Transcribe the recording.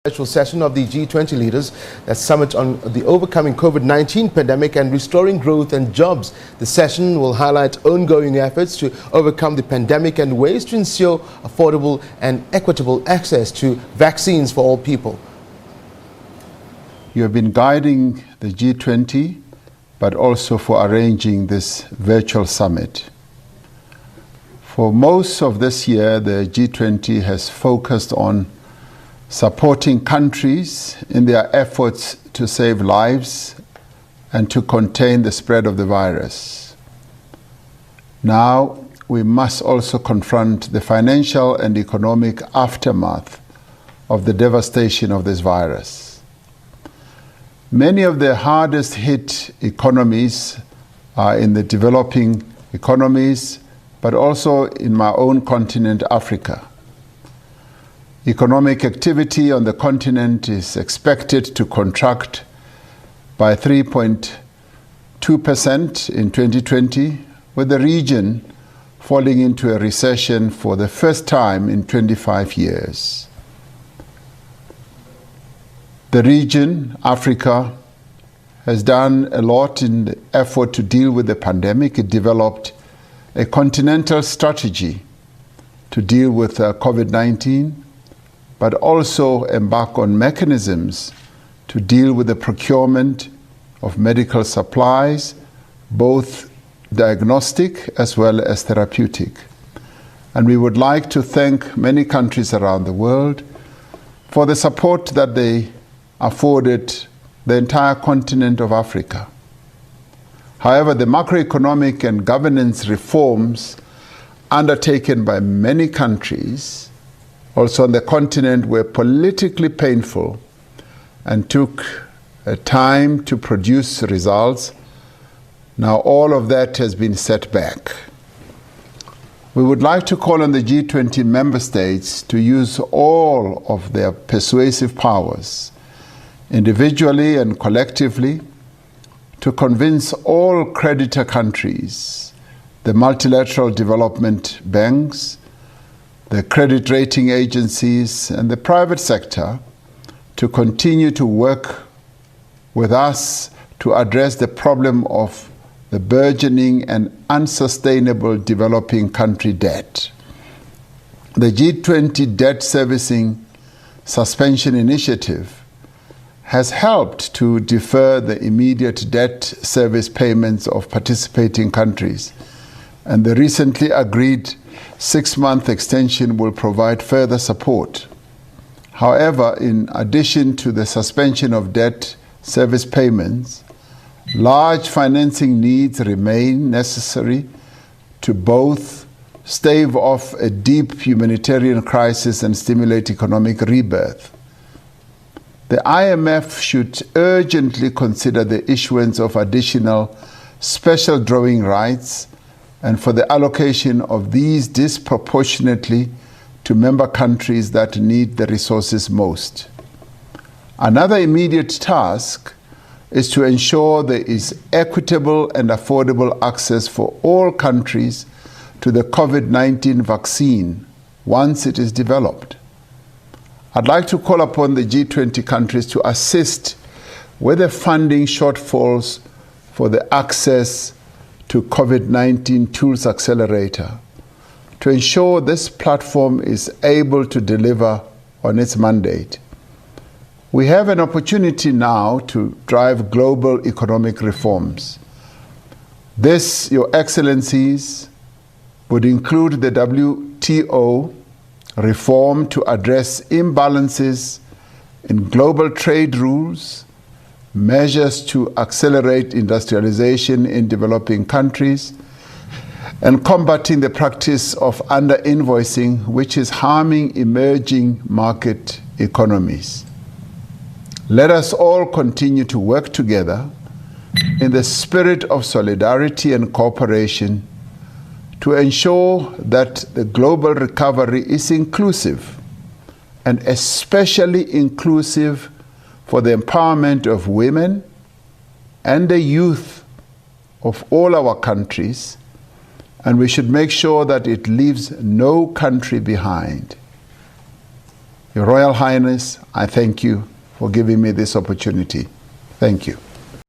Virtual session of the G20 Leaders Summit on the overcoming COVID-19 pandemic and restoring growth and jobs. The session will highlight ongoing efforts to overcome the pandemic and ways to ensure affordable and equitable access to vaccines for all people. You have been guiding the G20, but also for arranging this virtual summit. For most of this year, the G20 has focused on supporting countries in their efforts to save lives and to contain the spread of the virus. Now, we must also confront the financial and economic aftermath of the devastation of this virus. Many of the hardest hit economies are in the developing economies, but also in my own continent, Africa. Economic activity on the continent is expected to contract by 3.2% in 2020, with the region falling into a recession for the first time in 25 years. The region, Africa, has done a lot in the effort to deal with the pandemic. It developed a continental strategy to deal with COVID-19, but also embark on mechanisms to deal with the procurement of medical supplies, both diagnostic as well as therapeutic. And we would like to thank many countries around the world for the support that they afforded the entire continent of Africa. However, the macroeconomic and governance reforms undertaken by many countries also on the continent were politically painful and took time to produce results. Now all of that has been set back. We would like to call on the G20 member states to use all of their persuasive powers, individually and collectively, to convince all creditor countries, the multilateral development banks, the credit rating agencies, and the private sector to continue to work with us to address the problem of the burgeoning and unsustainable developing country debt. The G20 Debt Servicing Suspension Initiative has helped to defer the immediate debt service payments of participating countries, and the recently agreed 6-month extension will provide further support. However, in addition to the suspension of debt service payments, large financing needs remain necessary to both stave off a deep humanitarian crisis and stimulate economic rebirth. The IMF should urgently consider the issuance of additional special drawing rights and for the allocation of these disproportionately to member countries that need the resources most. Another immediate task is to ensure there is equitable and affordable access for all countries to the COVID-19 vaccine once it is developed. I'd like to call upon the G20 countries to assist with the funding shortfalls for the access to COVID-19 Tools Accelerator to ensure this platform is able to deliver on its mandate. We have an opportunity now to drive global economic reforms. This, Your Excellencies, would include the WTO reform to address imbalances in global trade rules, measures to accelerate industrialization in developing countries, and combating the practice of under-invoicing, which is harming emerging market economies. Let us all continue to work together in the spirit of solidarity and cooperation to ensure that the global recovery is inclusive, and especially inclusive for the empowerment of women and the youth of all our countries, and we should make sure that it leaves no country behind. Your Royal Highness, I thank you for giving me this opportunity. Thank you.